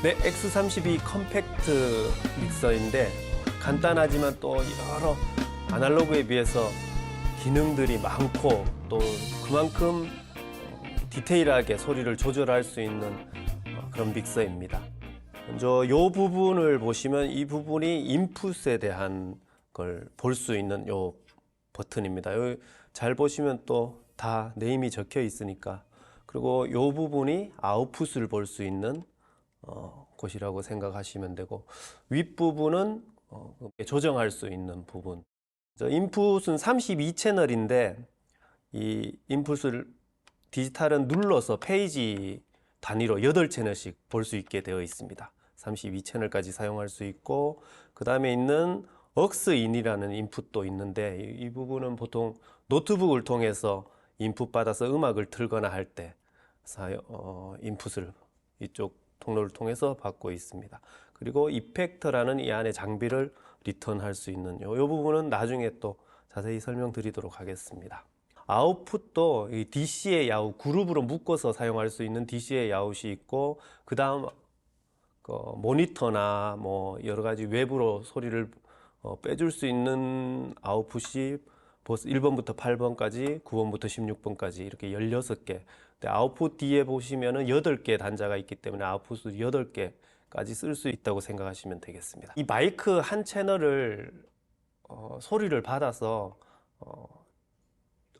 네, X32 컴팩트 믹서인데 간단하지만 또 여러 아날로그에 비해서 기능들이 많고 또 그만큼 디테일하게 소리를 조절할 수 있는 그런 믹서입니다. 먼저 이 부분을 보시면 이 부분이 인풋에 대한 걸 볼 수 있는 요 버튼입니다. 여기 잘 보시면 또 다 네임이 적혀 있으니까, 그리고 이 부분이 아웃풋을 볼 수 있는 곳이라고 생각하시면 되고, 윗부분은 조정할 수 있는 부분. 인풋은 32채널인데 이 인풋을 디지털은 눌러서 페이지 단위로 8채널씩 볼 수 있게 되어 있습니다. 32채널까지 사용할 수 있고, 그 다음에 있는 억스인이라는 인풋도 있는데 이 부분은 보통 노트북을 통해서 인풋 받아서 음악을 틀거나 할 때 인풋을 이쪽 통로를 통해서 받고 있습니다. 그리고 이펙터라는 이 안에 장비를 리턴할 수 있는 이 부분은 나중에 또 자세히 설명드리도록 하겠습니다. 아웃풋도 이 DC의 야웃, 그룹으로 묶어서 사용할 수 있는 DC의 야웃이 있고, 그 다음 모니터나 뭐 여러 가지 외부로 소리를 빼줄 수 있는 아웃풋이 버스 1번부터 8번까지, 9번부터 16번까지 이렇게 16개. 근데 아웃풋 뒤에 보시면은 8개 단자가 있기 때문에 아웃풋을 8개까지 쓸 수 있다고 생각하시면 되겠습니다. 이 마이크 한 채널을 소리를 받아서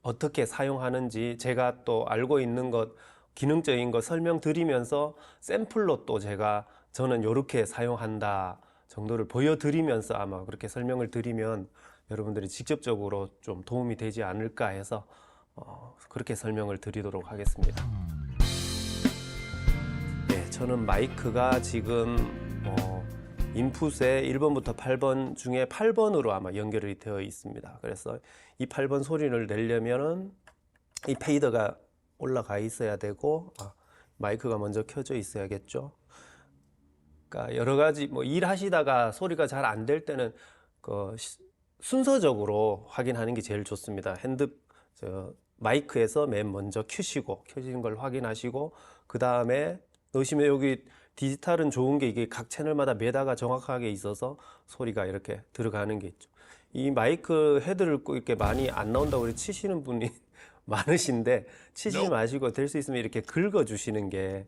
어떻게 사용하는지 제가 또 알고 있는 것, 기능적인 것 설명드리면서 샘플로 또 저는 이렇게 사용한다 정도를 보여드리면서 아마 그렇게 설명을 드리면 여러분들이 직접적으로 좀 도움이 되지 않을까 해서 그렇게 설명을 드리도록 하겠습니다. 네, 저는 마이크가 지금 인풋에 1번부터 8번 중에 8번으로 아마 연결이 되어 있습니다. 그래서 이 8번 소리를 내려면은 이 페이더가 올라가 있어야 되고, 마이크가 먼저 켜져 있어야겠죠. 그러니까 여러 가지 일하시다가 소리가 잘 안 될 때는 순서적으로 확인하는 게 제일 좋습니다. 마이크에서 맨 먼저 켜시고, 켜지는 걸 확인하시고, 그 다음에 넣으시면 여기 디지털은 좋은 게 이게 각 채널마다 메다가 정확하게 있어서 소리가 이렇게 들어가는 게 있죠. 이 마이크 헤드를 꼭 이렇게 많이 안 나온다고 치시는 분이 많으신데, 치시지 마시고 될 수 있으면 이렇게 긁어 주시는 게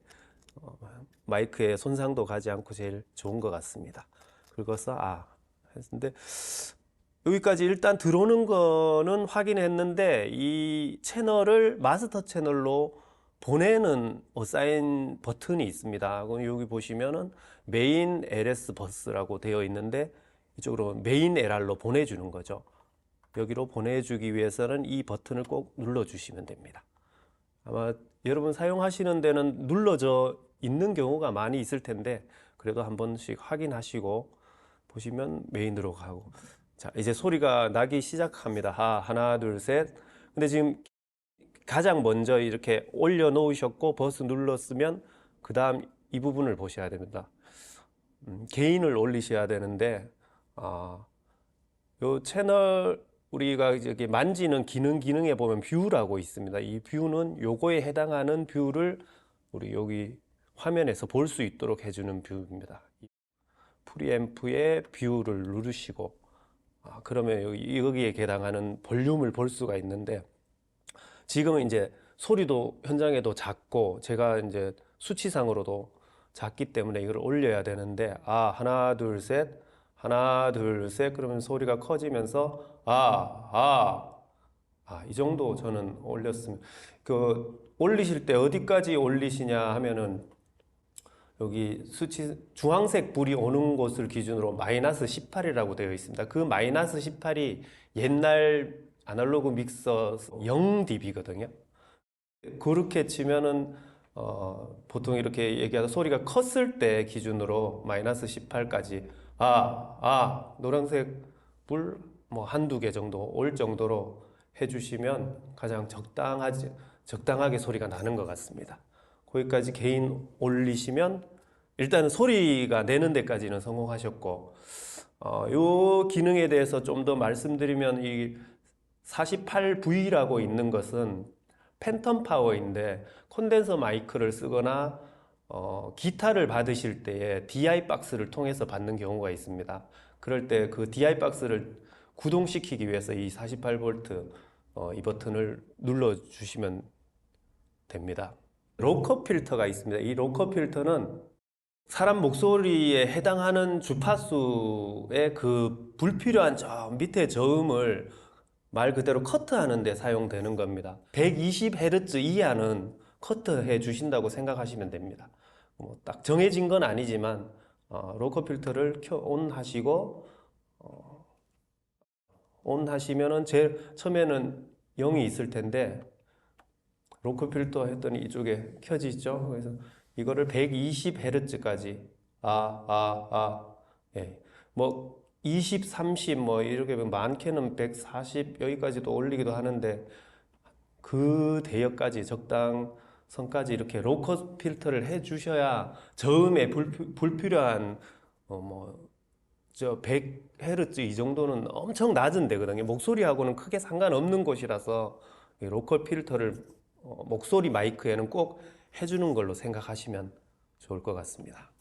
마이크에 손상도 가지 않고 제일 좋은 것 같습니다. 긁어서 했는데 여기까지 일단 들어오는 거는 확인했는데, 이 채널을 마스터 채널로 보내는 어사인 버튼이 있습니다. 여기 보시면은 메인 LS 버스라고 되어 있는데 이쪽으로 메인 LR로 보내주는 거죠. 여기로 보내주기 위해서는 이 버튼을 꼭 눌러주시면 됩니다. 아마 여러분 사용하시는 데는 눌러져 있는 경우가 많이 있을 텐데, 그래도 한 번씩 확인하시고 보시면 메인으로 가고. 자, 이제 소리가 나기 시작합니다. 하나, 둘, 셋. 근데 지금 가장 먼저 이렇게 올려 놓으셨고 버스 눌렀으면 그 다음 이 부분을 보셔야 됩니다. 게인을 올리셔야 되는데, 요 채널 우리가 이렇게 만지는 기능에 보면 뷰라고 있습니다. 이 뷰는 요거에 해당하는 뷰를 우리 여기 화면에서 볼 수 있도록 해주는 뷰입니다. 프리앰프의 뷰를 누르시고, 그러면 여기에 해당하는 볼륨을 볼 수가 있는데, 지금은 이제 소리도 현장에도 작고 제가 이제 수치상으로도 작기 때문에 이걸 올려야 되는데, 하나 둘 셋, 하나 둘 셋, 그러면 소리가 커지면서 이 정도 저는 올렸습니다. 올리실 때 어디까지 올리시냐 하면은 여기 수치 주황색 불이 오는 곳을 기준으로 마이너스 18이라고 되어 있습니다. 그 마이너스 18이 옛날 아날로그 믹서 0dB거든요. 그렇게 치면은 보통 이렇게 얘기하다 소리가 컸을 때 기준으로 마이너스 18까지 노란색 불 한두 개 정도 올 정도로 해주시면 가장 적당하게 소리가 나는 것 같습니다. 거기까지 게인 올리시면 일단은 소리가 내는 데까지는 성공하셨고, 요 기능에 대해서 좀 더 말씀드리면 이 48V라고 있는 것은 팬텀 파워인데 콘덴서 마이크를 쓰거나 기타를 받으실 때에 DI 박스를 통해서 받는 경우가 있습니다. 그럴 때 그 DI 박스를 구동시키기 위해서 이 48V 이 버튼을 눌러 주시면 됩니다. 로커 필터가 있습니다. 이 로커 필터는 사람 목소리에 해당하는 주파수의 그 불필요한 저 밑에 저음을 말 그대로 커트하는 데 사용되는 겁니다. 120Hz 이하는 커트해 주신다고 생각하시면 됩니다. 뭐 딱 정해진 건 아니지만 로커 필터를 온 하시고 온 하시면은 제일 처음에는 0이 있을 텐데 로커 필터 했더니 이쪽에 켜지죠. 그래서 이거를 120Hz까지 예. 뭐 20, 30 뭐 이렇게 많게는 140 여기까지도 올리기도 하는데 그 대역까지 적당선까지 이렇게 로커 필터를 해 주셔야 저음에 불필요한 저 100Hz 이 정도는 엄청 낮은 데거든요. 목소리하고는 크게 상관없는 곳이라서 이 로컬 필터를 목소리 마이크에는 꼭 해주는 걸로 생각하시면 좋을 것 같습니다.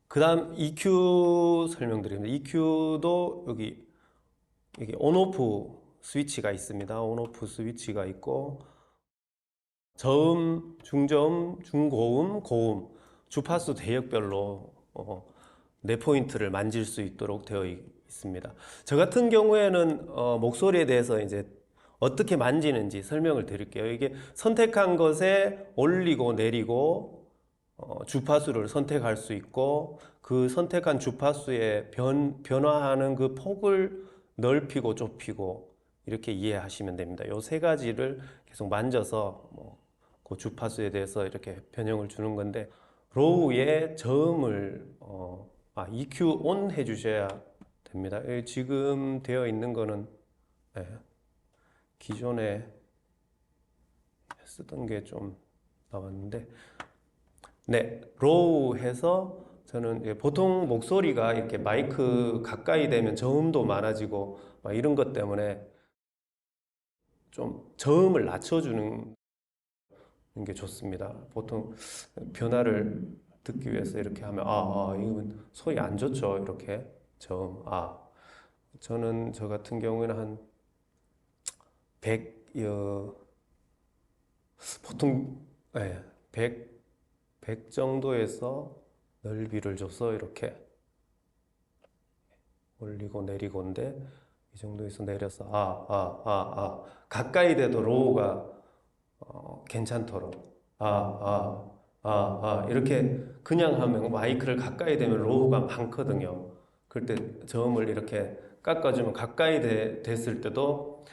그 다음 EQ 설명드립니다. EQ도 여기 온오프 스위치가 있습니다. 온오프 스위치가 있고 저음, 중저음, 중고음, 고음 주파수 대역별로 4포인트를 만질 수 있도록 되어 있습니다. 저 같은 경우에는 목소리에 대해서 이제 어떻게 만지는지 설명을 드릴게요. 이게 선택한 것에 올리고 내리고 주파수를 선택할 수 있고 그 선택한 주파수에 변화하는 그 폭을 넓히고 좁히고 이렇게 이해하시면 됩니다. 요 세 가지를 계속 만져서 그 주파수에 대해서 이렇게 변형을 주는 건데 로우의 저음을 EQ 온 해주셔야 됩니다. 지금 되어 있는 거는 기존에 쓰던 게 좀 나왔는데 로우 해서 저는 보통 목소리가 이렇게 마이크 가까이 되면 저음도 많아지고 이런 것 때문에 좀 저음을 낮춰주는 게 좋습니다. 보통 변화를 듣기 위해서 이렇게 하면 이건 소리 안 좋죠. 이렇게 저음 저는 저 같은 경우에는 한 100, 보통 100 정도에서 넓이를 줘서 이렇게 올리고 내리고인데 이 정도에서 내려서 가까이 돼도 로우가 괜찮도록 이렇게 그냥 하면 마이크를 가까이 대면 로우가 많거든요. 그럴 때 저음을 이렇게 깎아주면 가까이 됐을 때도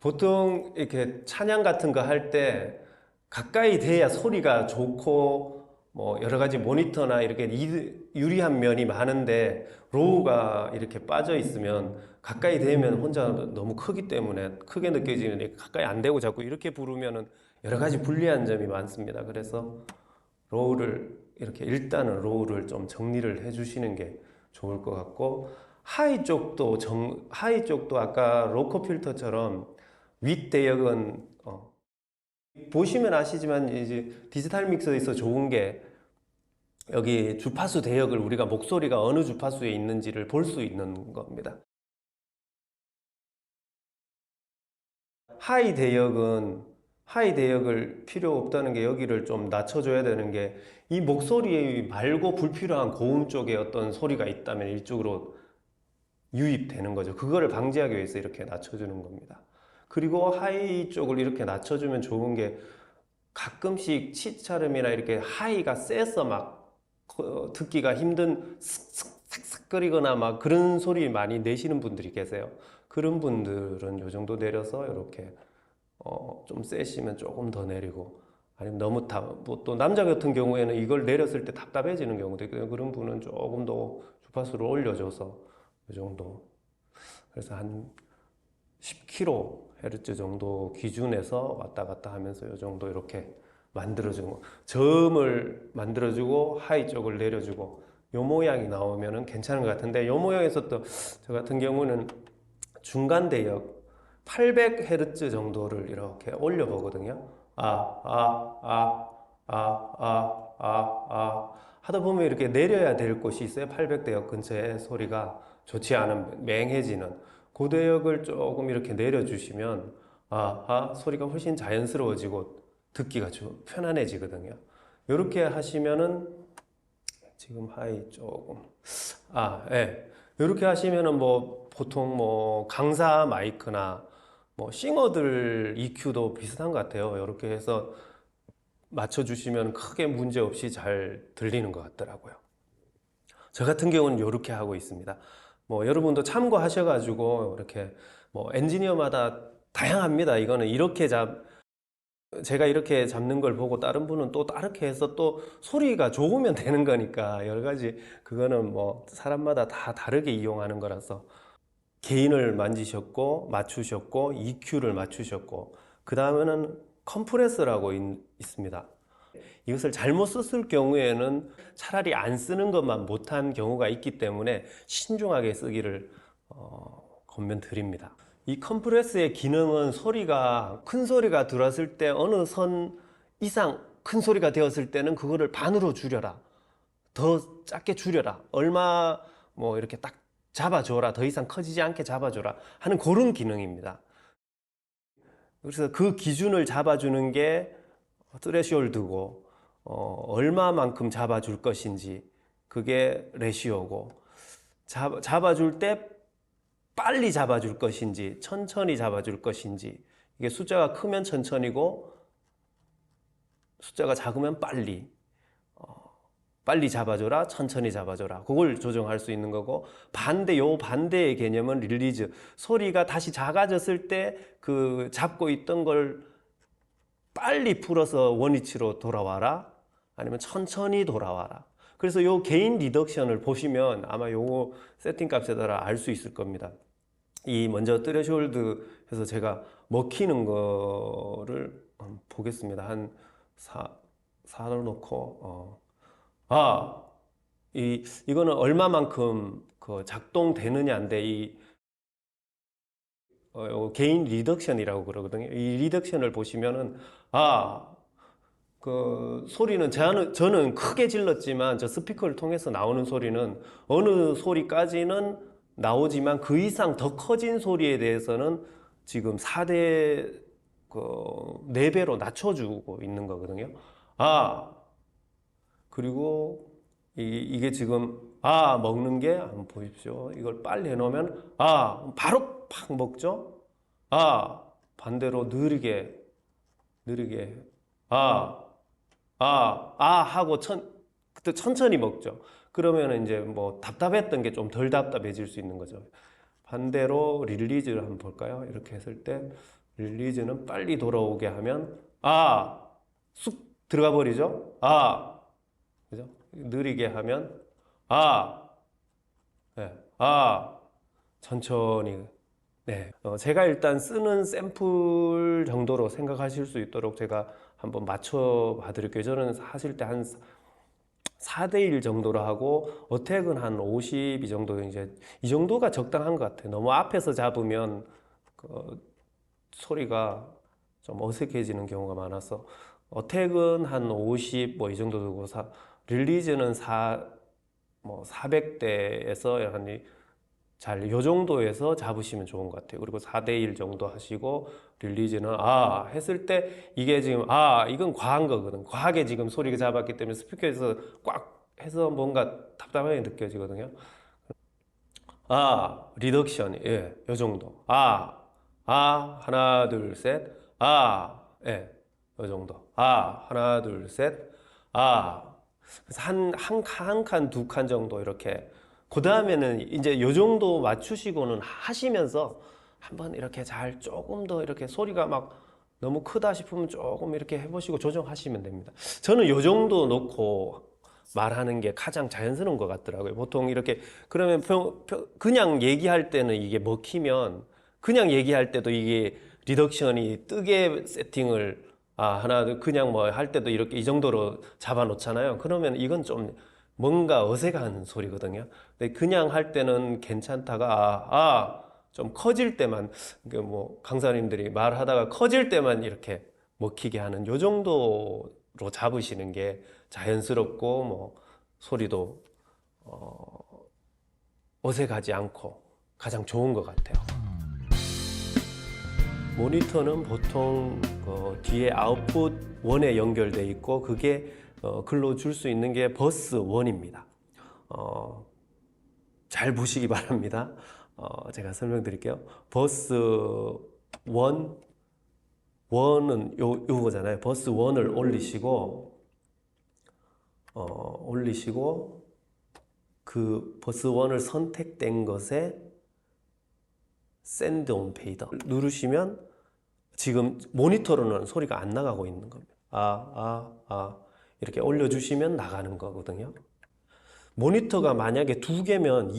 보통 이렇게 찬양 같은 거 할 때 가까이 돼야 소리가 좋고 뭐 여러 가지 모니터나 이렇게 유리한 면이 많은데 로우가 이렇게 빠져 있으면 가까이 되면 혼자 너무 크기 때문에 크게 느껴지는데 가까이 안 되고 자꾸 이렇게 부르면은 여러 가지 불리한 점이 많습니다. 그래서 로우를 이렇게 일단은 로우를 좀 정리를 해주시는 게 좋을 것 같고 하이 쪽도 아까 로커 필터처럼 윗 대역은 보시면 아시지만 이제 디지털 믹서에서 좋은 게 여기 주파수 대역을 우리가 목소리가 어느 주파수에 있는지를 볼 수 있는 겁니다. 하이 대역을 필요 없다는 게 여기를 좀 낮춰줘야 되는 게 이 목소리 말고 불필요한 고음 쪽에 어떤 소리가 있다면 이쪽으로 유입되는 거죠. 그거를 방지하기 위해서 이렇게 낮춰주는 겁니다. 그리고 하이 쪽을 이렇게 낮춰주면 좋은 게 가끔씩 치차름이나 이렇게 하이가 세서 막 듣기가 힘든 슥슥삭삭거리거나 막 그런 소리 많이 내시는 분들이 계세요. 그런 분들은 요 정도 내려서 이렇게 좀 세시면 조금 더 내리고 아니면 너무 또 남자 같은 경우에는 이걸 내렸을 때 답답해지는 경우도 있거든요. 그런 분은 조금 더 주파수를 올려줘서 이 정도 그래서 한 10kHz 정도 기준에서 왔다 갔다 하면서 이 정도 이렇게 만들어주고 저음을 만들어주고 하이 쪽을 내려주고 요 모양이 나오면은 괜찮은 것 같은데 요 모양에서 또 저 같은 경우는 중간 대역 800Hz 정도를 이렇게 올려보거든요. 하다 보면 이렇게 내려야 될 곳이 있어요. 800대역 근처에 소리가 좋지 않은 맹해지는 그 대역을 조금 이렇게 내려주시면 소리가 훨씬 자연스러워지고 듣기가 좀 편안해지거든요. 이렇게 하시면은 지금 하이 조금 예. 이렇게 하시면은 뭐 보통 뭐 강사 마이크나 뭐 싱어들 EQ도 비슷한 것 같아요. 이렇게 해서 맞춰주시면 크게 문제 없이 잘 들리는 것 같더라고요. 저 같은 경우는 이렇게 하고 있습니다. 뭐 여러분도 참고하셔가지고 이렇게 뭐 엔지니어마다 다양합니다. 이거는 제가 이렇게 잡는 걸 보고 다른 분은 또 다르게 해서 또 소리가 좋으면 되는 거니까 여러 가지 그거는 뭐 사람마다 다 다르게 이용하는 거라서 게인을 만지셨고 맞추셨고 EQ를 맞추셨고 그 다음에는 컴프레서라고 있습니다. 이것을 잘못 썼을 경우에는 차라리 안 쓰는 것만 못한 경우가 있기 때문에 신중하게 쓰기를 권면드립니다. 이 컴프레서의 기능은 소리가 큰 소리가 들어왔을 때 어느 선 이상 큰 소리가 되었을 때는 그거를 반으로 줄여라, 더 작게 줄여라, 얼마 뭐 이렇게 딱 잡아줘라, 더 이상 커지지 않게 잡아줘라 하는 그런 기능입니다. 그래서 그 기준을 잡아주는 게 스레시홀드고 얼마만큼 잡아줄 것인지 그게 레시오고, 잡아줄 때 빨리 잡아줄 것인지 천천히 잡아줄 것인지, 이게 숫자가 크면 천천히고 숫자가 작으면 빨리 잡아줘라, 천천히 잡아줘라, 그걸 조정할 수 있는 거고, 반대의 개념은 릴리즈, 소리가 다시 작아졌을 때 그 잡고 있던 걸 빨리 풀어서 원위치로 돌아와라, 아니면 천천히 돌아와라. 그래서 요 게인 리덕션을 보시면 아마 요 세팅 값에 따라 알 수 있을 겁니다. 먼저 트레시홀드 해서 제가 먹히는 거를 보겠습니다. 한 4를 놓고 이거는 얼마만큼 작동되느냐인데, 게인 리덕션이라고 그러거든요. 이 리덕션을 보시면은 그 소리는 저는 크게 질렀지만 저 스피커를 통해서 나오는 소리는 어느 소리까지는 나오지만 그 이상 더 커진 소리에 대해서는 지금 4대 4배로 낮춰주고 있는 거거든요. 그리고 이게 지금 먹는 게 한번 보십시오. 이걸 빨리 해놓으면 바로 팍 먹죠. 반대로 느리게 하고 그때 천천히 먹죠. 그러면 이제 뭐 답답했던 게 좀 덜 답답해질 수 있는 거죠. 반대로 릴리즈를 한번 볼까요? 이렇게 했을 때 릴리즈는 빨리 돌아오게 하면 쑥 들어가 버리죠. 그죠? 느리게 하면 네. 천천히. 네. 제가 일단 쓰는 샘플 정도로 생각하실 수 있도록 제가 한번 맞춰 봐드릴게요. 저는 하실 때 한 4대1 정도로 하고 어택은 한 50 이 정도, 이제 이 정도가 적당한 것 같아요. 너무 앞에서 잡으면 소리가 좀 어색해지는 경우가 많아서 어택은 한 50 뭐 이 정도 두고 릴리즈는 400대에서 요 정도에서 잡으시면 좋은 것 같아요. 그리고 4대1 정도 하시고 릴리즈는 했을 때 이게 지금 이건 과한 거거든. 과하게 지금 소리가 잡았기 때문에 스피커에서 꽉 해서 뭔가 답답하게 느껴지거든요. 리덕션, 요 정도. 하나 둘 셋. 요 정도. 하나 둘 셋. 그래서 한 칸, 두 칸 정도 이렇게. 그 다음에는 이제 요 정도 맞추시고는 하시면서 한번 이렇게 조금 더 이렇게 소리가 막 너무 크다 싶으면 조금 이렇게 해보시고 조정하시면 됩니다. 저는 요 정도 놓고 말하는 게 가장 자연스러운 것 같더라고요. 보통 이렇게 그러면 그냥 얘기할 때는 이게 먹히면 그냥 얘기할 때도 이게 리덕션이 뜨게 세팅을 하나 그냥 뭐 할 때도 이렇게 이 정도로 잡아 놓잖아요. 그러면 이건 좀 뭔가 어색한 소리거든요. 근데 그냥 할 때는 괜찮다가 좀 커질 때만, 뭐 강사님들이 말하다가 커질 때만 이렇게 먹히게 하는 요 정도 잡으시는 게 자연스럽고 뭐 소리도 어색하지 않고 가장 좋은 것 같아요. 모니터는 보통 뒤에 아웃풋 1에 연결돼 있고 그게 글로 줄 수 있는 게 버스 1입니다. 잘 보시기 바랍니다. 제가 설명드릴게요. 버스 1은 요거잖아요. 버스 1을 올리시고 그 버스 1을 선택된 것에 Send on Fader 누르시면 지금 모니터로는 소리가 안 나가고 있는 겁니다. 이렇게 올려주시면 나가는 거거든요. 모니터가 만약에 2개면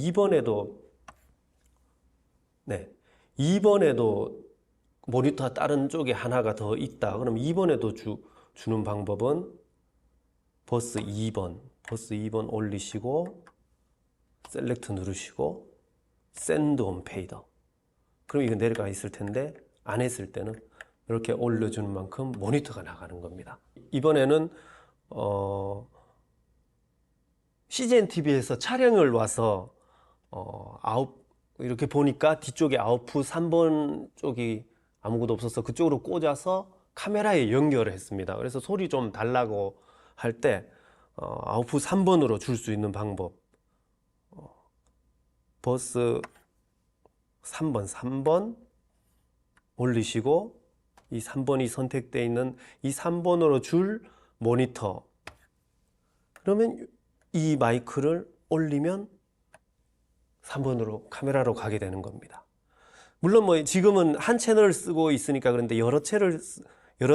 2번에도 모니터 다른 쪽에 하나가 더 있다. 그럼 2번에도 주는 방법은 버스 2번 올리시고 셀렉트 누르시고 Send on Fader. 그럼 이거 내려가 있을 텐데 안 했을 때는 이렇게 올려주는 만큼 모니터가 나가는 겁니다. 이번에는 CGN TV에서 촬영을 와서 이렇게 보니까 뒤쪽에 아웃풋 3번 쪽이 아무것도 없어서 그쪽으로 꽂아서 카메라에 연결을 했습니다. 그래서 소리 좀 달라고 할 때 아웃풋 3번으로 줄 수 있는 방법, 버스 3번 올리시고 이 3번이 선택되어 있는 이 3번으로 줄 모니터, 그러면 이 마이크를 올리면 3번으로 카메라로 가게 되는 겁니다. 물론 뭐 지금은 한 채널을 쓰고 있으니까 그런데 여러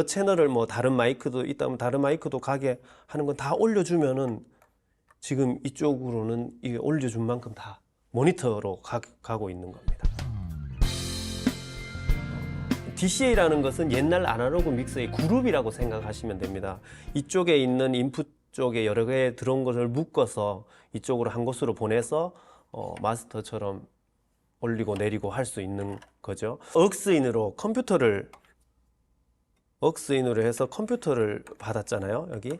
채널을 뭐 다른 마이크도 있다면 다른 마이크도 가게 하는 건 다 올려주면은 지금 이쪽으로는 이게 올려준 만큼 다 모니터로 가고 있는 겁니다. DCA라는 것은 옛날 아날로그 믹서의 그룹이라고 생각하시면 됩니다. 이쪽에 있는 인풋 쪽에 여러 개 들어온 것을 묶어서 이쪽으로 한 곳으로 보내서 마스터처럼 올리고 내리고 할 수 있는 거죠. 억스인으로 해서 컴퓨터를 받았잖아요. 여기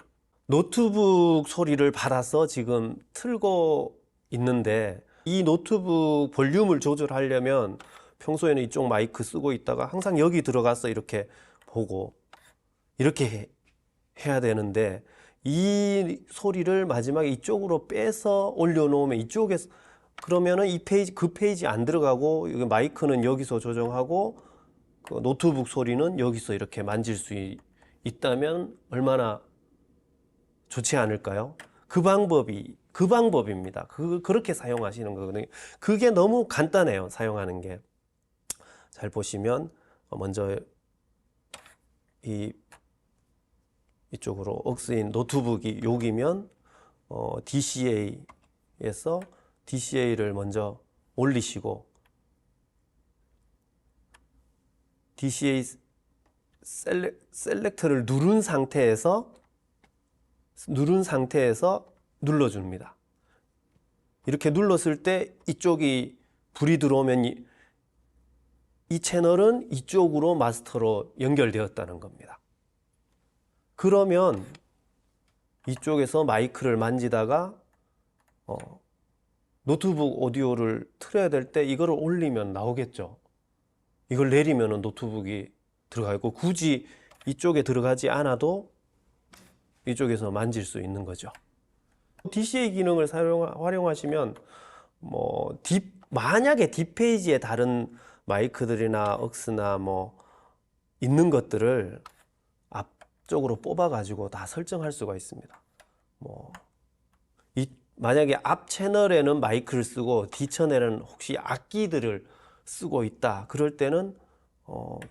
노트북 소리를 받아서 지금 틀고 있는데 이 노트북 볼륨을 조절하려면 평소에는 이쪽 마이크 쓰고 있다가 항상 여기 들어가서 이렇게 보고 이렇게 해야 되는데 이 소리를 마지막에 이쪽으로 빼서 올려놓으면 이쪽에서 그러면은 그 페이지 안 들어가고 마이크는 여기서 조정하고 그 노트북 소리는 여기서 이렇게 만질 수 있다면 얼마나 좋지 않을까요? 그 방법입니다. 그렇게 사용하시는 거거든요. 그게 너무 간단해요. 사용하는 게. 잘 보시면 먼저 이쪽으로 억스인 노트북이 여기면 DCA에서 DCA를 먼저 올리시고 DCA 셀렉터를 누른 상태에서 눌러줍니다. 이렇게 눌렀을 때 이쪽이 불이 들어오면 이 채널은 이쪽으로 마스터로 연결되었다는 겁니다. 그러면 이쪽에서 마이크를 만지다가 노트북 오디오를 틀어야 될 때 이거를 올리면 나오겠죠. 이걸 내리면 노트북이 들어가 있고 굳이 이쪽에 들어가지 않아도 이쪽에서 만질 수 있는 거죠. DCA 기능을 활용하시면 만약에 뒷페이지에 다른 마이크들이나 억스나 있는 것들을 앞쪽으로 뽑아 가지고 다 설정할 수가 있습니다. 만약에 앞 채널에는 마이크를 쓰고 뒤 채널에는 혹시 악기들을 쓰고 있다. 그럴 때는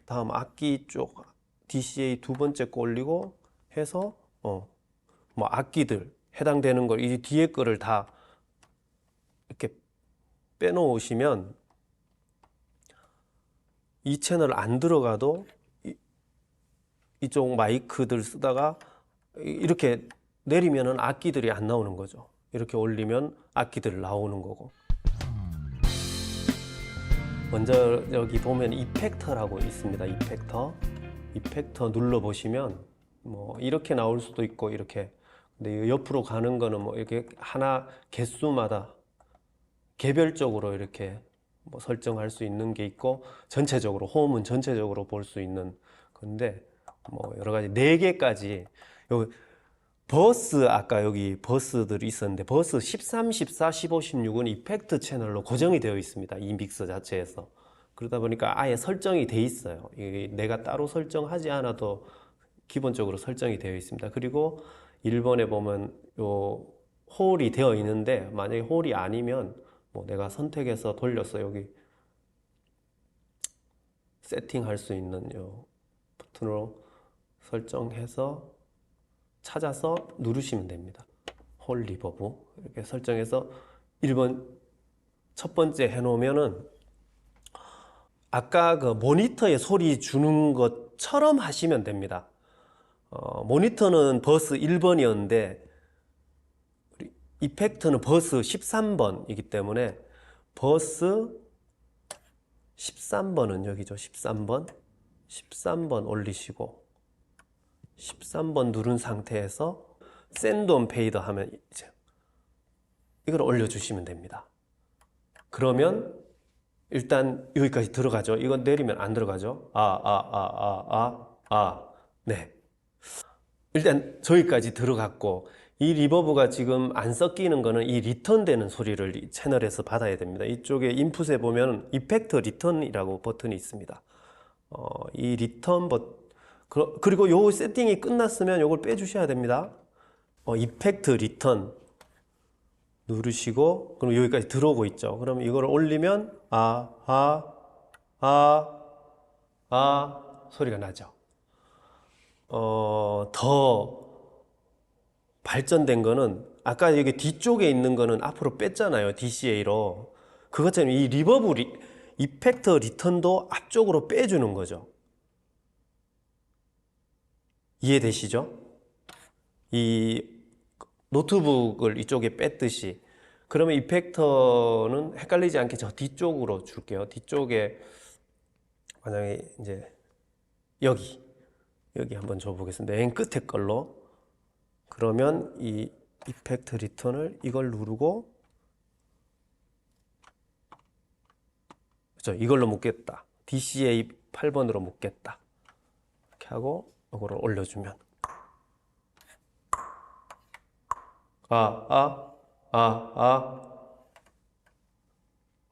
다음 악기 쪽 DCA 두 번째 거 올리고 해서 악기들 해당되는 걸 이 뒤에 거를 다 이렇게 빼놓으시면 이 채널 안 들어가도 이쪽 마이크들 쓰다가 이렇게 내리면은 악기들이 안 나오는 거죠. 이렇게 올리면 악기들 나오는 거고. 먼저 여기 보면 이펙터라고 있습니다. 이펙터 눌러 보시면 뭐 이렇게 나올 수도 있고 이렇게. 근데 이 옆으로 가는 거는 뭐 이렇게 하나 개수마다 개별적으로 이렇게 뭐 설정할 수 있는 게 있고, 전체적으로 호흡은 전체적으로 볼 수 있는 건데, 뭐 여러 가지 4개까지. 여기 버스, 아까 여기 버스들이 있었는데 버스 13, 14, 15, 16은 이펙트 채널로 고정이 되어 있습니다. 이 믹서 자체에서. 그러다 보니까 아예 설정이 돼 있어요. 이게 내가 따로 설정하지 않아도 기본적으로 설정이 되어 있습니다. 그리고 1번에 보면 요 홀이 되어 있는데, 만약에 홀이 아니면 뭐 내가 선택해서 돌려서 여기 세팅할 수 있는 요 버튼으로 설정해서 찾아서 누르시면 됩니다. 홀 리버브 이렇게 설정해서 1번 첫 번째 해놓으면은 아까 그 모니터에 소리 주는 것처럼 하시면 됩니다. 모니터는 버스 1번이었는데 이펙트는 버스 13번이기 때문에 버스 13번은 여기죠. 13번 올리시고 13번 누른 상태에서 샌드 온 페이더 하면 이제 이걸 올려주시면 됩니다. 그러면 일단 여기까지 들어가죠. 이건 내리면 안 들어가죠. 네. 일단 저기까지 들어갔고, 이 리버브가 지금 안 섞이는 거는 이 리턴 되는 소리를 이 채널에서 받아야 됩니다. 이쪽에 인풋에 보면 이펙트 리턴이라고 버튼이 있습니다. 이 리턴 그리고 요 세팅이 끝났으면 요걸 빼주셔야 됩니다. 이펙트 리턴 누르시고, 그럼 여기까지 들어오고 있죠. 그럼 이걸 올리면 소리가 나죠. 더 발전된 거는 아까 여기 뒤쪽에 있는 거는 앞으로 뺐잖아요. DCA로. 그것처럼 이 리버브 이펙트 리턴도 앞쪽으로 빼주는 거죠. 이해되시죠? 이 노트북을 이쪽에 뺐듯이. 그러면 이펙터는 헷갈리지 않게 저 뒤쪽으로 줄게요. 뒤쪽에 만약에 이제 여기 한번 줘보겠습니다. 맨 끝에 걸로. 그러면 이 이펙트 리턴을 이걸 누르고, 그렇죠? 이걸로 묶겠다. DCA 8번으로 묶겠다. 이렇게 하고 이거를 올려주면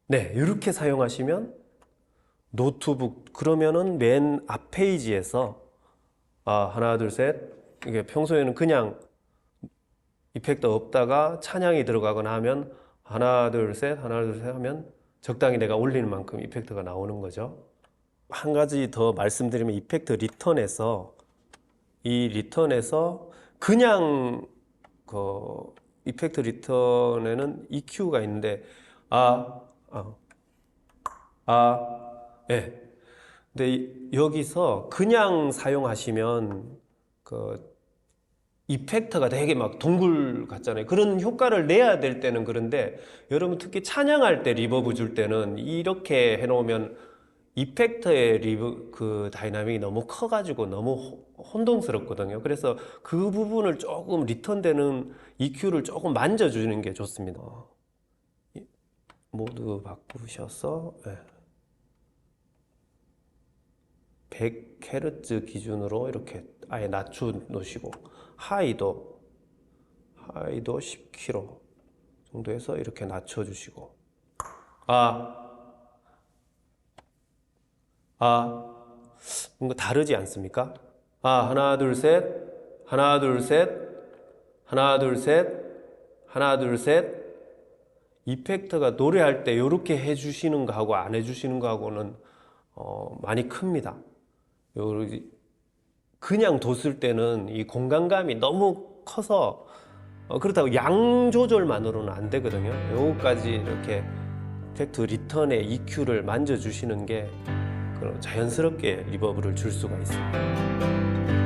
네, 이렇게 사용하시면 노트북, 그러면은 맨 앞 페이지에서 하나 둘 셋, 이게 평소에는 그냥 이펙트 없다가 찬양이 들어가거나 하면 하나 둘 셋 하면 적당히 내가 올리는 만큼 이펙트가 나오는 거죠. 한 가지 더 말씀드리면 이펙트 리턴에서 그냥 그 이펙트 리턴에는 EQ가 있는데 예. 근데 여기서 그냥 사용하시면 그 이펙터가 되게 막 동굴 같잖아요. 그런 효과를 내야 될 때는 그런데, 여러분 특히 찬양할 때 리버브 줄 때는 이렇게 해놓으면 이펙터의 그 다이나믹이 너무 커가지고 너무 혼동스럽거든요. 그래서 그 부분을 조금 리턴되는 EQ를 조금 만져주는 게 좋습니다. 모드 바꾸셔서 100Hz 기준으로 이렇게 아예 낮춰 놓으시고, 하이도 10kg 정도에서 이렇게 낮춰 주시고, 뭔가 다르지 않습니까? 하나 둘 셋 하나 둘 셋 하나 둘 셋 하나 둘 셋. 이펙터가 노래할 때 이렇게 해주시는 거하고 안 해주시는 거하고는 많이 큽니다. 그냥 뒀을 때는 이 공간감이 너무 커서 그렇다고 양 조절만으로는 안 되거든요. 요거까지 이렇게 이펙트 리턴의 EQ를 만져주시는 게 자연스럽게 리버브를 줄 수가 있습니다.